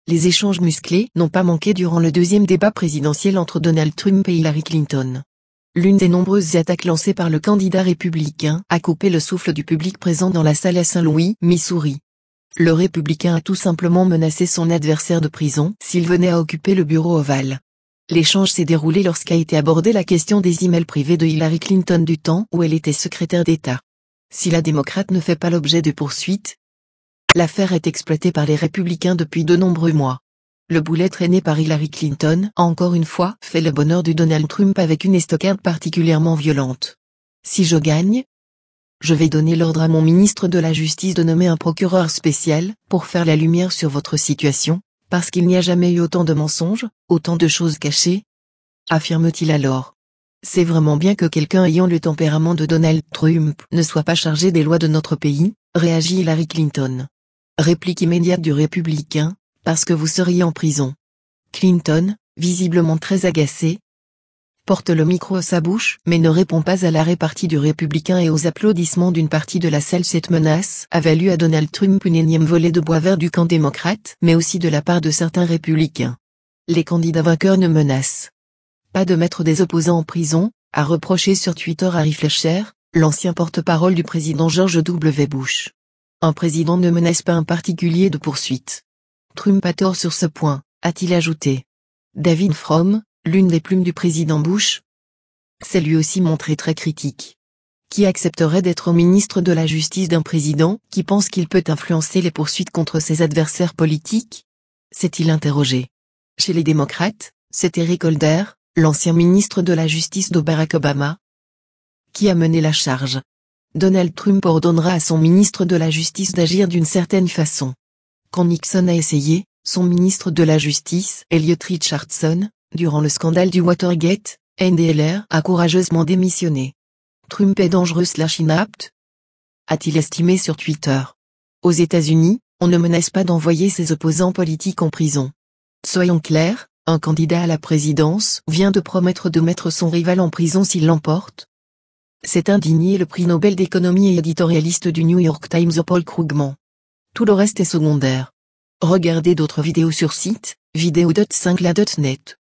Les échanges musclés n'ont pas manqué durant le deuxième débat présidentiel entre Donald Trump et Hillary Clinton. L'une des nombreuses attaques lancées par le candidat républicain a coupé le souffle du public présent dans la salle à Saint-Louis, Missouri. Le républicain a tout simplement menacé son adversaire de prison s'il venait à occuper le bureau ovale. L'échange s'est déroulé lorsqu'a été abordée la question des emails privés de Hillary Clinton du temps où elle était secrétaire d'État. Si la démocrate ne fait pas l'objet de poursuites, l'affaire est exploitée par les républicains depuis de nombreux mois. Le boulet traîné par Hillary Clinton a encore une fois fait le bonheur de Donald Trump avec une estocade particulièrement violente. Si je gagne, je vais donner l'ordre à mon ministre de la Justice de nommer un procureur spécial pour faire la lumière sur votre situation, parce qu'il n'y a jamais eu autant de mensonges, autant de choses cachées, affirme-t-il alors. C'est vraiment bien que quelqu'un ayant le tempérament de Donald Trump ne soit pas chargé des lois de notre pays, réagit Hillary Clinton. Réplique immédiate du républicain, parce que vous seriez en prison. Clinton, visiblement très agacée, porte le micro à sa bouche mais ne répond pas à la répartie du républicain et aux applaudissements d'une partie de la salle. Cette menace a valu à Donald Trump une énième volée de bois vert du camp démocrate mais aussi de la part de certains républicains. Les candidats vainqueurs ne menacent pas de mettre des opposants en prison, a reproché sur Twitter Ari Fleischer, l'ancien porte-parole du président George W. Bush. Un président ne menace pas un particulier de poursuite. Trump a tort sur ce point, a-t-il ajouté. David Frum, l'une des plumes du président Bush, s'est lui aussi montré très critique. Qui accepterait d'être ministre de la Justice d'un président qui pense qu'il peut influencer les poursuites contre ses adversaires politiques? S'est-il interrogé. Chez les démocrates, c'est Eric Holder, l'ancien ministre de la Justice de Barack Obama, qui a mené la charge. Donald Trump ordonnera à son ministre de la Justice d'agir d'une certaine façon. Quand Nixon a essayé, son ministre de la Justice, Elliot Richardson, durant le scandale du Watergate, NDLR a courageusement démissionné. Trump est dangereux/inapte, a-t-il estimé sur Twitter. Aux États-Unis, on ne menace pas d'envoyer ses opposants politiques en prison. Soyons clairs, un candidat à la présidence vient de promettre de mettre son rival en prison s'il l'emporte. C'est indigné le prix Nobel d'économie et éditorialiste du New York Times Paul Krugman. Tout le reste est secondaire. Regardez d'autres vidéos sur site, vidéo.5la.net.